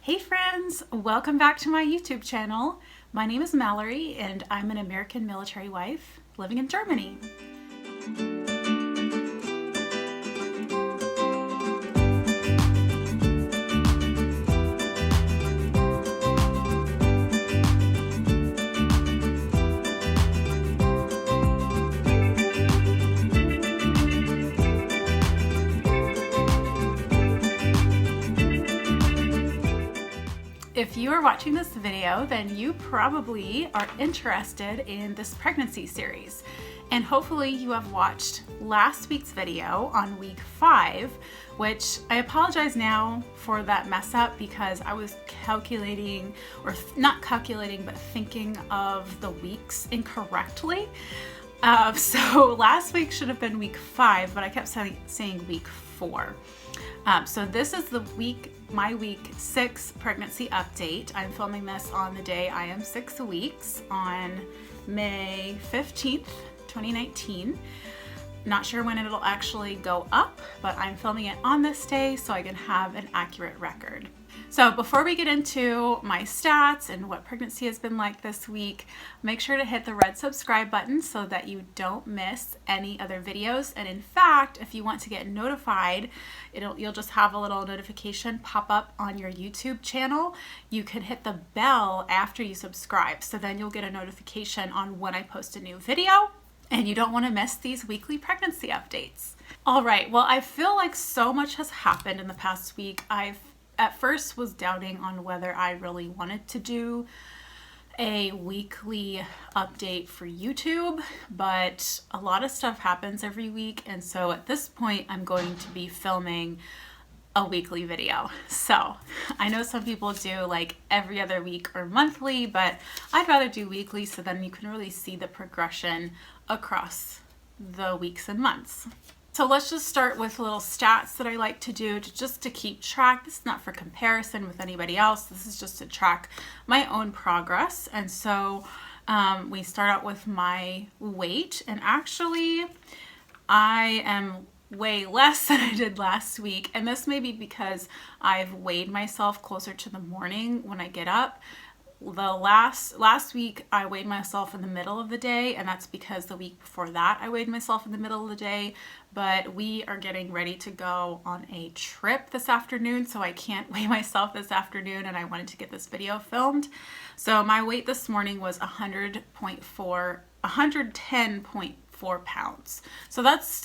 Hey friends, welcome back to my YouTube channel. My name is Mallory and I'm an American military wife living in Germany. If you are watching this video, then you probably are interested in this pregnancy series. And hopefully you have watched last week's video on week 5, which I apologize now for that mess up because I was calculating, or not calculating, but thinking of the weeks incorrectly. So last week should have been week 5, but I kept saying week 4. So this is my week 6 pregnancy update. I'm filming this on the day I am 6 weeks on May 15th, 2019. Not sure when it'll actually go up, but I'm filming it on this day so I can have an accurate record. So before we get into my stats and what pregnancy has been like this week, make sure to hit the red subscribe button so that you don't miss any other videos. And in fact, if you want to get notified, you'll just have a little notification pop up on your YouTube channel. You can hit the bell after you subscribe, so then you'll get a notification on when I post a new video, and you don't want to miss these weekly pregnancy updates. All right, well, I feel like so much has happened in the past week. At first was doubting on whether I really wanted to do a weekly update for YouTube, but a lot of stuff happens every week, and so at this point I'm going to be filming a weekly video. So I know some people do like every other week or monthly, but I'd rather do weekly so then you can really see the progression across the weeks and months. So let's just start with little stats that I like to do just to keep track. This is not for comparison with anybody else. This is just to track my own progress. And so we start out with my weight. And actually, I am way less than I did last week. And this may be because I've weighed myself closer to the morning when I get up. The last week I weighed myself in the middle of the day, and that's because the week before that I weighed myself in the middle of the day. But we are getting ready to go on a trip this afternoon, so I can't weigh myself this afternoon, and I wanted to get this video filmed. So my weight this morning was 110.4 pounds. So that's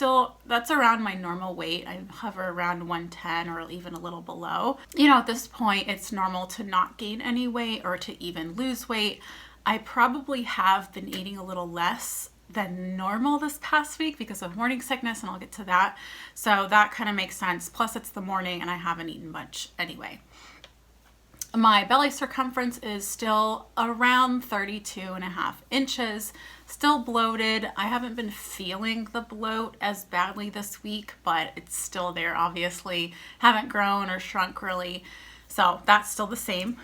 around my normal weight. I hover around 110 or even a little below. You know, at this point, it's normal to not gain any weight or to even lose weight. I probably have been eating a little less than normal this past week because of morning sickness, and I'll get to that. So that kind of makes sense. Plus it's the morning and I haven't eaten much anyway. My belly circumference is still around 32.5 inches, still bloated. I haven't been feeling the bloat as badly this week, but it's still there, obviously. Haven't grown or shrunk really, so that's still the same.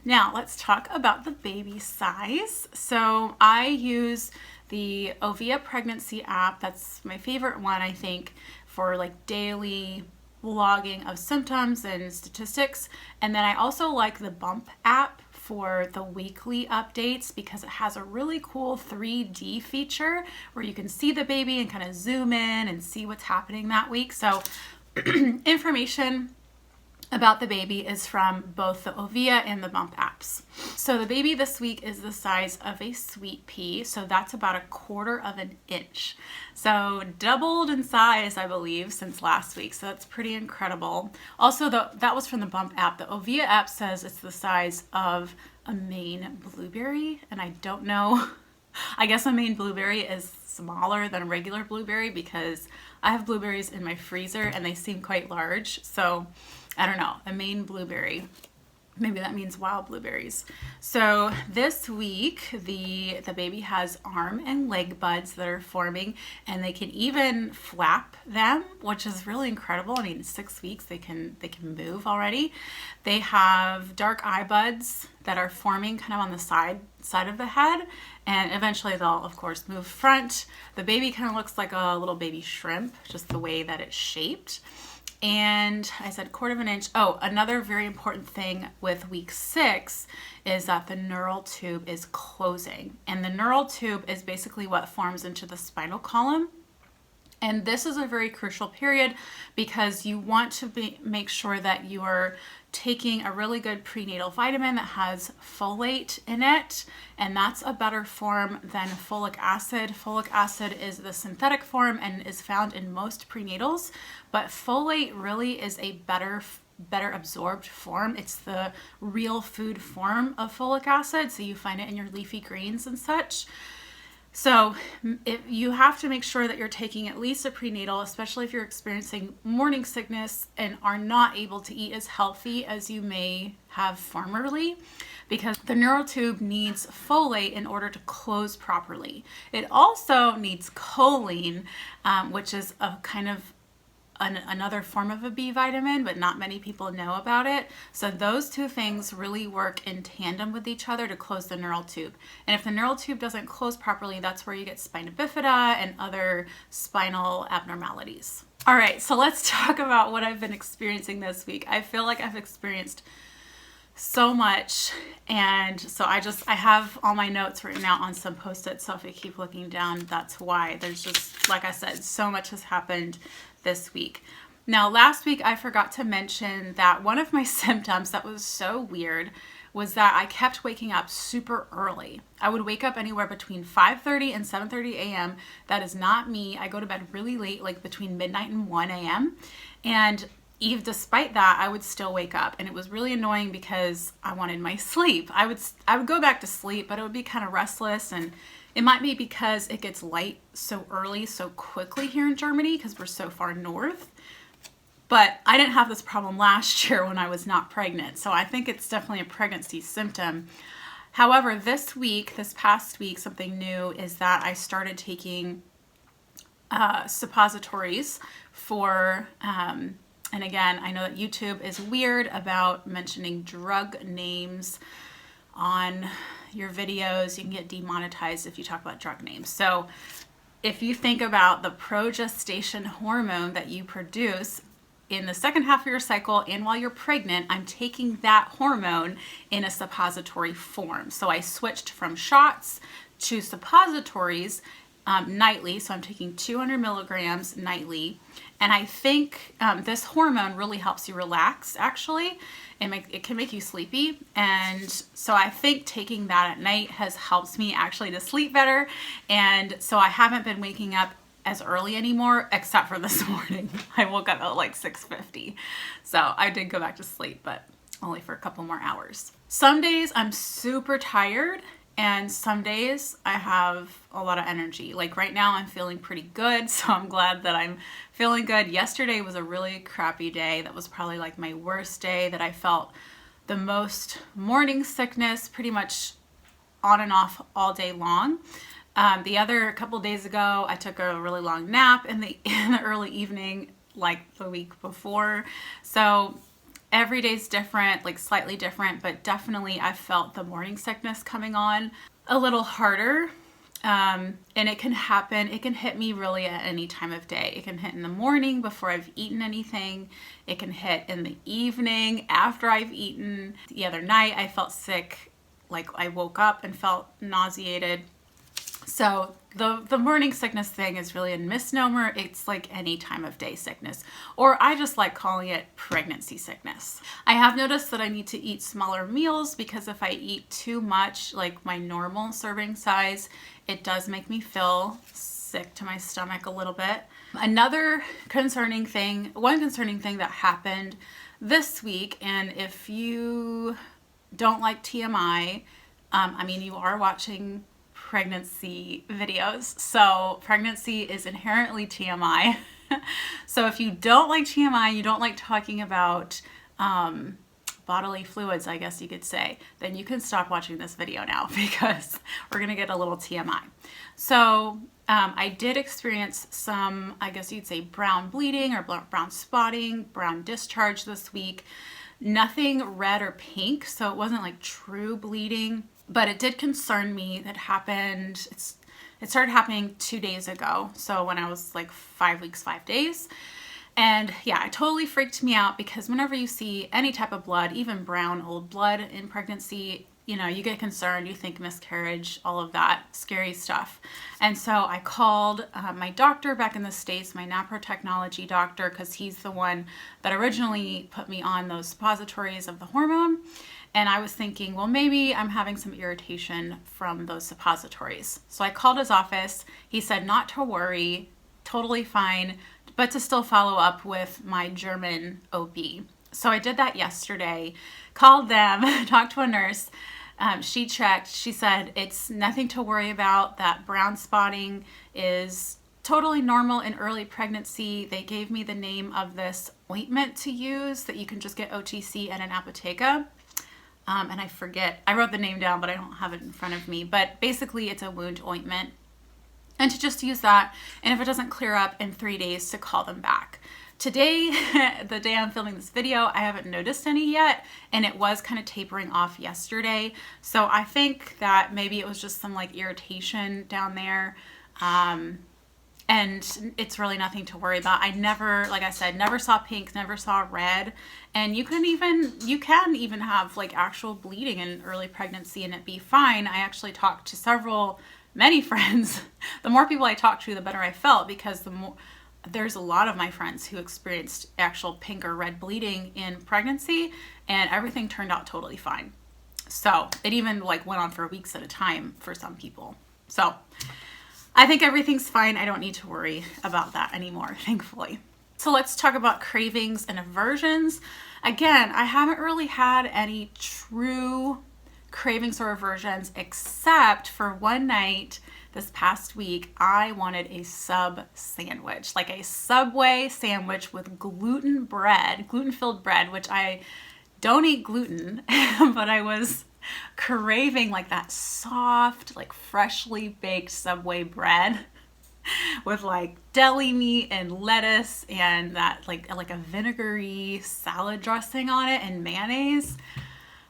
Now let's talk about the baby size. So I use the Ovia pregnancy app. That's my favorite one, I think, for like daily logging of symptoms and statistics. And then I also like the Bump app for the weekly updates because it has a really cool 3D feature where you can see the baby and kind of zoom in and see what's happening that week. So information about the baby is from both the Ovia and the Bump apps. So the baby this week is the size of a sweet pea, so that's about 1/4 of an inch. So doubled in size, I believe, since last week, so that's pretty incredible. Also, that was from the Bump app. The Ovia app says it's the size of a Maine blueberry, and I don't know. I guess a Maine blueberry is smaller than a regular blueberry because I have blueberries in my freezer and they seem quite large, so I don't know, a Maine blueberry. Maybe that means wild blueberries. So this week, the baby has arm and leg buds that are forming, and they can even flap them, which is really incredible. I mean, 6 weeks, they can move already. They have dark eye buds that are forming kind of on the side of the head, and eventually they'll, of course, move front. The baby kind of looks like a little baby shrimp, just the way that it's shaped. And I said 1/4 inch. Oh, another very important thing with week 6 is that the neural tube is closing. And the neural tube is basically what forms into the spinal column. And this is a very crucial period because you want to make sure that you are taking a really good prenatal vitamin that has folate in it, and that's a better form than folic acid. Folic acid is the synthetic form and is found in most prenatals, but folate really is a better absorbed form. It's the real food form of folic acid, so you find it in your leafy greens and such. So if you have to make sure that you're taking at least a prenatal, especially if you're experiencing morning sickness and are not able to eat as healthy as you may have formerly, because the neural tube needs folate in order to close properly. It also needs choline, which is a kind of another form of a B vitamin, but not many people know about it. So those two things really work in tandem with each other to close the neural tube. And if the neural tube doesn't close properly, that's where you get spina bifida and other spinal abnormalities. All right, so let's talk about what I've been experiencing this week. I feel like I've experienced so much, and so I have all my notes written out on some post-its, so if I keep looking down, that's why. There's just, like I said, so much has happened this week. Now, last week I forgot to mention that one of my symptoms that was so weird was that I kept waking up super early. I would wake up anywhere between 5:30 and 7:30 a.m. That is not me. I go to bed really late, like between midnight and 1 a.m. And even despite that, I would still wake up, and it was really annoying because I wanted my sleep. I would go back to sleep, but it would be kind of restless, and it might be because it gets light so early, so quickly here in Germany because we're so far north. But I didn't have this problem last year when I was not pregnant, so I think it's definitely a pregnancy symptom. However, this past week, something new is that I started taking suppositories for and again, I know that YouTube is weird about mentioning drug names on your videos. You can get demonetized if you talk about drug names. So if you think about the progestation hormone that you produce in the second half of your cycle and while you're pregnant, I'm taking that hormone in a suppository form. So I switched from shots to suppositories nightly. So I'm taking 200 milligrams nightly. And I think this hormone really helps you relax, actually. It can make you sleepy. And so I think taking that at night has helped me actually to sleep better. And so I haven't been waking up as early anymore, except for this morning. I woke up at like 6:50. So I did go back to sleep, but only for a couple more hours. Some days I'm super tired, and some days I have a lot of energy. Like right now I'm feeling pretty good, so I'm glad that I'm feeling good. Yesterday was a really crappy day. That was probably like my worst day, that I felt the most morning sickness pretty much on and off all day long. The other couple days ago, I took a really long nap in the early evening, like the week before. So every day's different, like slightly different, but definitely I felt the morning sickness coming on a little harder. And it can happen, it can hit me really at any time of day. It can hit in the morning before I've eaten anything. It can hit in the evening after I've eaten. The other night I felt sick, like I woke up and felt nauseated. So the morning sickness thing is really a misnomer. It's like any time of day sickness, or I just like calling it pregnancy sickness. I have noticed that I need to eat smaller meals because if I eat too much, like my normal serving size, it does make me feel sick to my stomach a little bit. One concerning thing that happened this week, and if you don't like TMI, I mean, you are watching pregnancy videos, so pregnancy is inherently TMI. So if you don't like TMI, you don't like talking about bodily fluids, I guess you could say, then you can stop watching this video now because we're gonna get a little TMI. So I did experience some, I guess you'd say, brown bleeding or brown spotting, brown discharge this week. Nothing red or pink, so it wasn't like true bleeding. But it did concern me. That happened, it started happening 2 days ago. So when I was like 5 weeks, 5 days. And yeah, it totally freaked me out because whenever you see any type of blood, even brown old blood in pregnancy, you know, you get concerned, you think miscarriage, all of that scary stuff. And so I called my doctor back in the States, my naprotechnology doctor, because he's the one that originally put me on those suppositories of the hormone. And I was thinking, well, maybe I'm having some irritation from those suppositories. So I called his office. He said not to worry, totally fine, but to still follow up with my German OB. So I did that yesterday, called them, talked to a nurse. She checked. She said it's nothing to worry about. That brown spotting is totally normal in early pregnancy. They gave me the name of this ointment to use that you can just get OTC at an apotheca. And I forget, I wrote the name down, but I don't have it in front of me. But basically it's a wound ointment. And to just use that, and if it doesn't clear up in 3 days, to call them back. Today, the day I'm filming this video, I haven't noticed any yet, and it was kind of tapering off yesterday. So I think that maybe it was just some like irritation down there. And it's really nothing to worry about. I never, like I said, never saw pink, never saw red. And you can even have like actual bleeding in early pregnancy and it be fine. I actually talked to many friends. The more people I talked to, the better I felt, because there's a lot of my friends who experienced actual pink or red bleeding in pregnancy, and everything turned out totally fine. So it even like went on for weeks at a time for some people. So I think everything's fine. I don't need to worry about that anymore, thankfully. So let's talk about cravings and aversions. Again, I haven't really had any true cravings or aversions, except for one night this past week, I wanted a sub sandwich, like a Subway sandwich with gluten-filled bread, which I don't eat gluten, but I was craving like that soft, like freshly baked Subway bread with like deli meat and lettuce and that like a vinegary salad dressing on it and mayonnaise.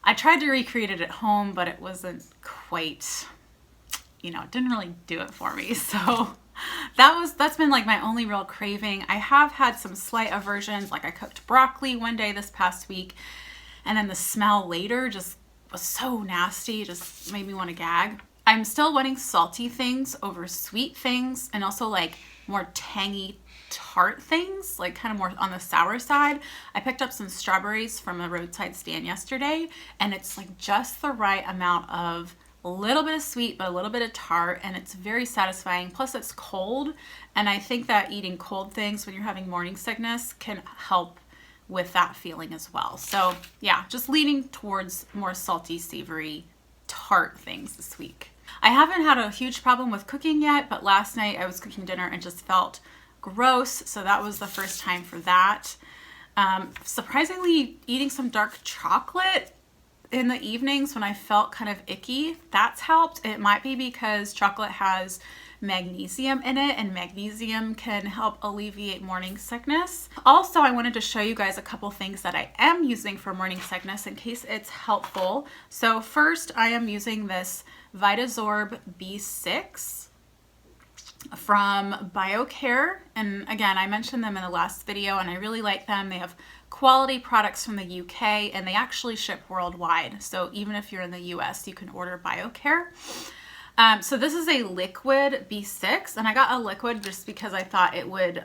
I tried to recreate it at home, but it wasn't quite, it didn't really do it for me. So that's been like my only real craving. I have had some slight aversions, like I cooked broccoli one day this past week, and then the smell later just was so nasty, just made me want to gag. I'm still wanting salty things over sweet things, and also like more tangy tart things, like kind of more on the sour side. I picked up some strawberries from a roadside stand yesterday, and it's like just the right amount of a little bit of sweet, but a little bit of tart, and it's very satisfying. Plus it's cold, and I think that eating cold things when you're having morning sickness can help with that feeling as well. So yeah, just leaning towards more salty, savory, tart things this week. I haven't had a huge problem with cooking yet, but last night I was cooking dinner and just felt gross, so that was the first time for that. Surprisingly, eating some dark chocolate in the evenings when I felt kind of icky, that's helped. It might be because chocolate has magnesium in it, and magnesium can help alleviate morning sickness. Also, I wanted to show you guys a couple things that I am using for morning sickness in case it's helpful. So first, I am using this Vitasorb B6 from BioCare, and again, I mentioned them in the last video and I really like them. They have quality products from the UK, and they actually ship worldwide. So even if you're in the US, you can order BioCare. So this is a liquid B6, and I got a liquid just because I thought it would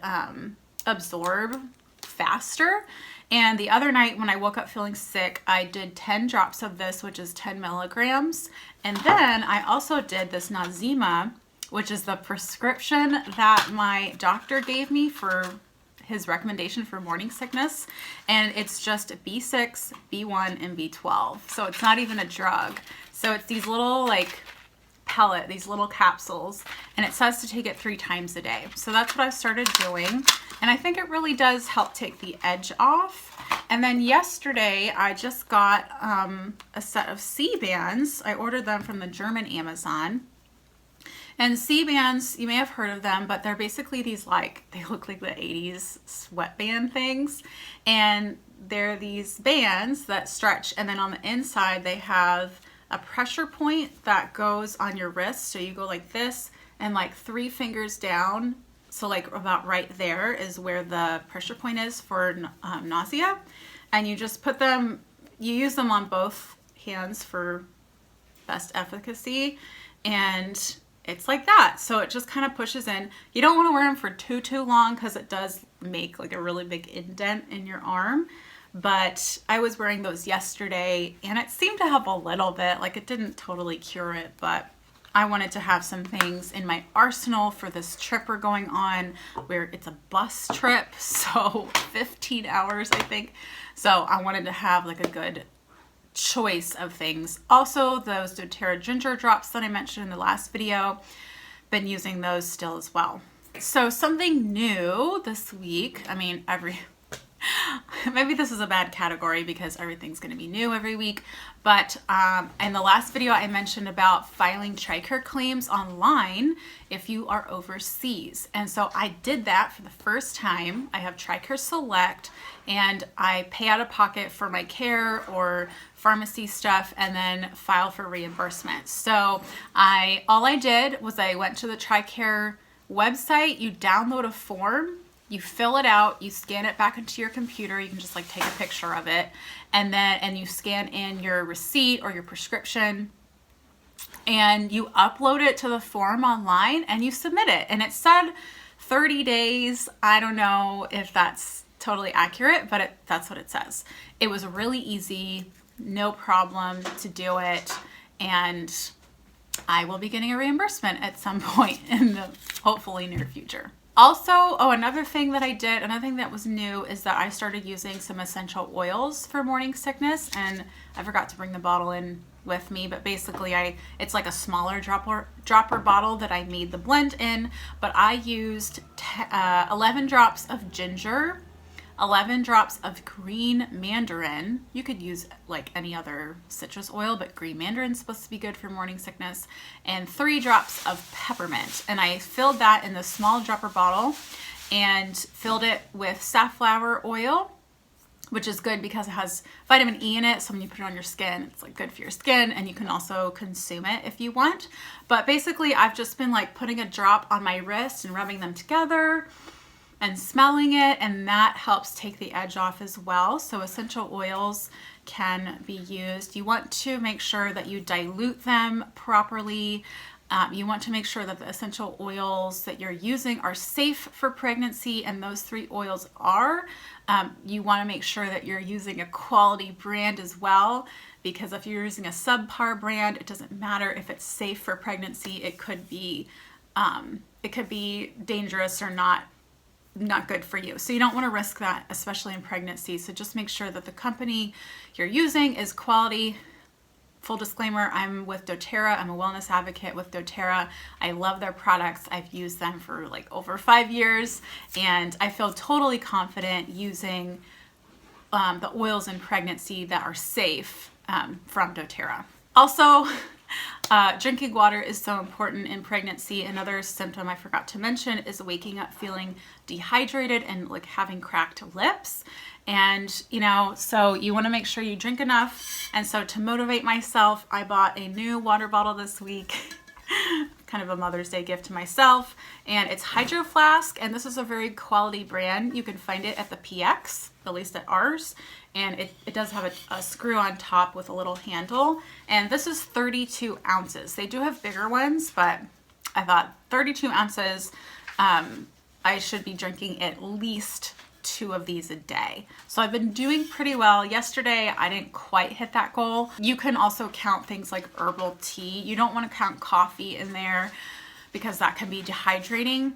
absorb faster. And the other night when I woke up feeling sick, I did 10 drops of this, which is 10 milligrams. And then I also did this Nazima, which is the prescription that my doctor gave me for his recommendation for morning sickness. And it's just B6, B1, and B12. So it's not even a drug. So it's these little like these little capsules, and it says to take it 3 times a day. So that's what I started doing, and I think it really does help take the edge off. And then yesterday I just got a set of C-bands. I ordered them from the German Amazon. And C-bands, you may have heard of them, but they're basically these they look like the 80s sweatband things. And they're these bands that stretch, and then on the inside they have a pressure point that goes on your wrist. So you go like this, and like 3 fingers down So like about right there is where the pressure point is for nausea. And you just put them, you use them on both hands for best efficacy. And it's like that. So it just kind of pushes in. You don't want to wear them for too long because it does make like a really big indent in your arm. But I was wearing those yesterday and it seemed to help a little bit. Like it didn't totally cure it, but I wanted to have some things in my arsenal for this trip we're going on, where it's a bus trip, so 15 hours I think. So I wanted to have like a good choice of things. Also those doTERRA ginger drops that I mentioned in the last video, been using those still as well. So something new this week, I mean maybe this is a bad category because everything's going to be new every week, but in the last video I mentioned about filing TRICARE claims online if you are overseas, and so I did that for the first time. I have TRICARE Select and I pay out of pocket for my care or pharmacy stuff and then file for reimbursement. So all I did was I went to the TRICARE website. You download a form, you fill it out, you scan it back into your computer. You can just like take a picture of it, and you scan in your receipt or your prescription, and you upload it to the form online and you submit it. And it said 30 days. I don't know if that's totally accurate, but that's what it says. It was really easy, no problem to do it, and I will be getting a reimbursement at some point in the hopefully near future. Also, another thing that I did, another thing that was new is that I started using some essential oils for morning sickness, and I forgot to bring the bottle in with me, but basically it's like a smaller dropper bottle that I made the blend in, but I used 11 drops of ginger, 11 drops of green mandarin. You could use like any other citrus oil, but green mandarin is supposed to be good for morning sickness, and 3 drops of peppermint. And I filled that in the small dropper bottle and filled it with safflower oil, which is good because it has vitamin E in it. So when you put it on your skin, it's like good for your skin, and you can also consume it if you want. But basically I've just been like putting a drop on my wrist and rubbing them together and smelling it, and that helps take the edge off as well. So essential oils can be used. You want to make sure that you dilute them properly. You want to make sure that the essential oils that you're using are safe for pregnancy, and those 3 oils are. You want to make sure that you're using a quality brand as well, because if you're using a subpar brand, it doesn't matter if it's safe for pregnancy. It could be dangerous or not good for you. So you don't want to risk that, especially in pregnancy. So just make sure that the company you're using is quality. Full disclaimer, I'm with doTERRA. I'm a wellness advocate with doTERRA. I love their products. I've used them for like over 5 years, and I feel totally confident using the oils in pregnancy that are safe from doTERRA. Also, drinking water is so important in pregnancy. Another symptom I forgot to mention is waking up feeling dehydrated and like having cracked lips. And so you want to make sure you drink enough. And so to motivate myself, I bought a new water bottle this week. Kind of a Mother's Day gift to myself, and it's Hydro Flask, and this is a very quality brand. You can find it at the PX, at least at ours, and it does have a screw on top with a little handle, and this is 32 ounces. They do have bigger ones, but I thought 32 ounces, I should be drinking at least 2 of these a day. So I've been doing pretty well. Yesterday I didn't quite hit that goal. You can also count things like herbal tea. You don't want to count coffee in there because that can be dehydrating,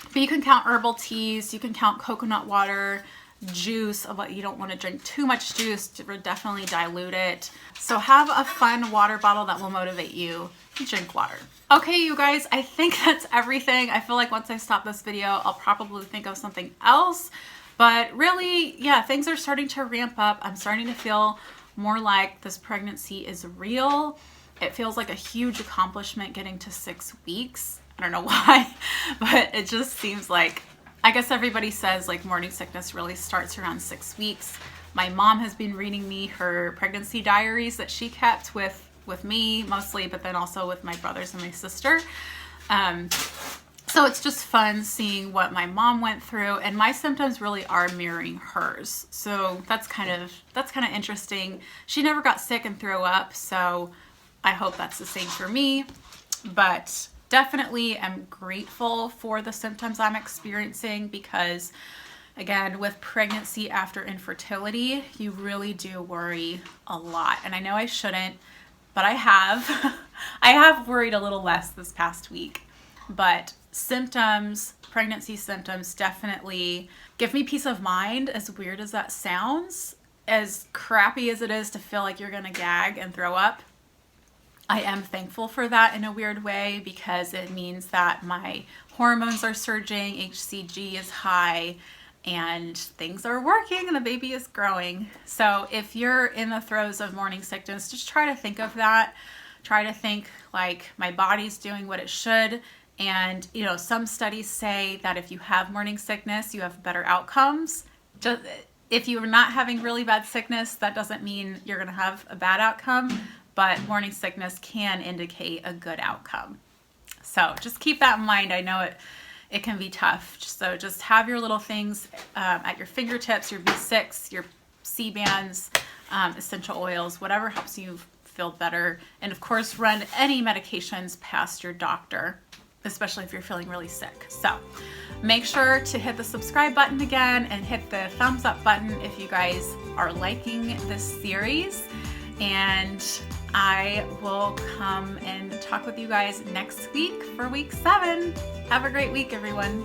but you can count herbal teas, you can count coconut water, juice. But you don't want to drink too much juice, definitely dilute it. So have a fun water bottle that will motivate you to drink water. Okay, you guys, I think that's everything. I feel like once I stop this video, I'll probably think of something else. But really, yeah, things are starting to ramp up. I'm starting to feel more like this pregnancy is real. It feels like a huge accomplishment getting to 6 weeks. I don't know why, but it just seems like, I guess everybody says like morning sickness really starts around 6 weeks. My mom has been reading me her pregnancy diaries that she kept with me mostly, but then also with my brothers and my sister. So it's just fun seeing what my mom went through, and my symptoms really are mirroring hers. So that's kind of interesting. She never got sick and threw up, so I hope that's the same for me. But definitely am grateful for the symptoms I'm experiencing because, again, with pregnancy after infertility, you really do worry a lot. And I know I shouldn't, but I have. I have worried a little less this past week. But symptoms, pregnancy symptoms, definitely give me peace of mind, as weird as that sounds. As crappy as it is to feel like you're gonna gag and throw up, I am thankful for that in a weird way because it means that my hormones are surging, HCG is high, and things are working and the baby is growing. So if you're in the throes of morning sickness, just try to think of that. Try to think like my body's doing what it should. And, you know, some studies say that if you have morning sickness, you have better outcomes. Just, if you're not having really bad sickness, that doesn't mean you're going to have a bad outcome, but morning sickness can indicate a good outcome. So just keep that in mind. I know it can be tough. So just have your little things at your fingertips, your B6, your C bands, essential oils, whatever helps you feel better. And of course, run any medications past your doctor, especially if you're feeling really sick. So make sure to hit the subscribe button again and hit the thumbs up button if you guys are liking this series. And I will come and talk with you guys next week for week 7. Have a great week, everyone.